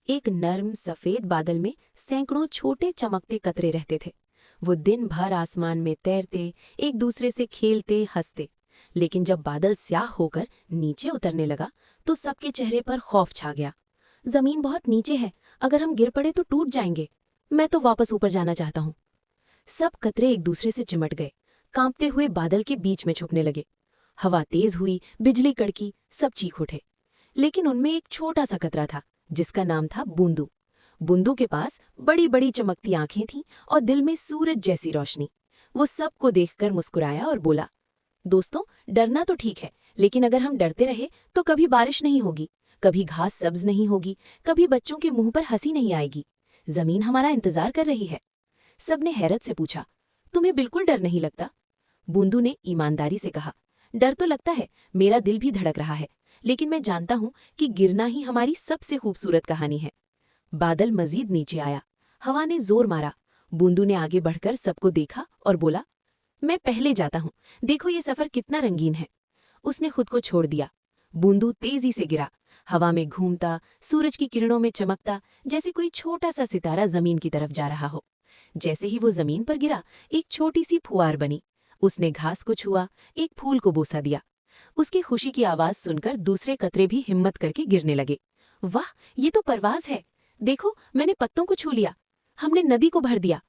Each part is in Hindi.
एक नर्म सफेद बादल में सैकड़ों छोटे चमकते कतरे रहते थे। वो दिन भर आसमान में तैरते, एक दूसरे से खेलते, हंसते। लेकिन जब बादल स्याह होकर नीचे उतरने लगा तो सबके चेहरे पर खौफ छा गया। जमीन बहुत नीचे है, अगर हम गिर पड़े तो टूट जाएंगे। मैं तो वापस ऊपर जाना चाहता हूँ। सब कतरे एक दूसरे से चिमट गए, कांपते हुए बादल के बीच में छुपने लगे। हवा तेज हुई, बिजली कड़की, सब चीख उठे। लेकिन उनमें एक छोटा सा कतरा था, जिसका नाम था बूंदू। बूंदू के पास बड़ी बड़ी चमकती आंखें थीं और दिल में सूरज जैसी रोशनी। वो सबको देखकर मुस्कुराया और बोला, दोस्तों, डरना तो ठीक है, लेकिन अगर हम डरते रहे तो कभी बारिश नहीं होगी, कभी घास सब्ज नहीं होगी, कभी बच्चों के मुंह पर हंसी नहीं आएगी। जमीन हमारा इंतजार कर रही है। सबने हैरत से पूछा, तुम्हें बिल्कुल डर नहीं लगता? बूंदू ने ईमानदारी से कहा, डर तो लगता है, मेरा दिल भी धड़क रहा है, लेकिन मैं जानता हूं कि गिरना ही हमारी सबसे खूबसूरत कहानी है। बादल मजीद नीचे आया, हवा ने जोर मारा। बूंदू ने आगे बढ़कर सबको देखा और बोला, मैं पहले जाता हूं, देखो ये सफर कितना रंगीन है। उसने खुद को छोड़ दिया। बूंदू तेजी से गिरा, हवा में घूमता, सूरज की किरणों में चमकता, जैसे कोई छोटा सा सितारा जमीन की तरफ जा रहा हो। जैसे ही वो जमीन पर गिरा, एक छोटी सी फुहार बनी। उसने घास को छुआ, एक फूल को बोसा दिया। उसकी खुशी की आवाज सुनकर दूसरे कतरे भी हिम्मत करके गिरने लगे। वाह, ये तो परवाज है! देखो, मैंने पत्तों को छू लिया, हमने नदी को भर दिया।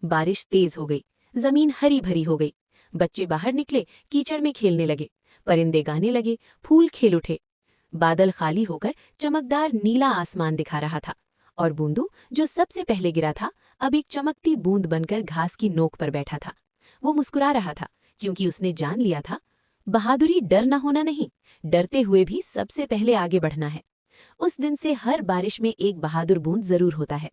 बारिश तेज हो गई, जमीन हरी भरी हो गई। बच्चे बाहर निकले, कीचड़ में खेलने लगे, परिंदे गाने लगे, फूल खेल उठे। बादल खाली होकर चमकदार नीला आसमान दिखा रहा था, और बूंदू, जो सबसे पहले गिरा था, अब एक चमकती बूंद बनकर घास की नोक पर बैठा था। वो मुस्कुरा रहा था, क्योंकि उसने जान लिया था, बहादुरी डर न होना नहीं, डरते हुए भी सबसे पहले आगे बढ़ना है। उस दिन से हर बारिश में एक बहादुर बूंद जरूर होता है,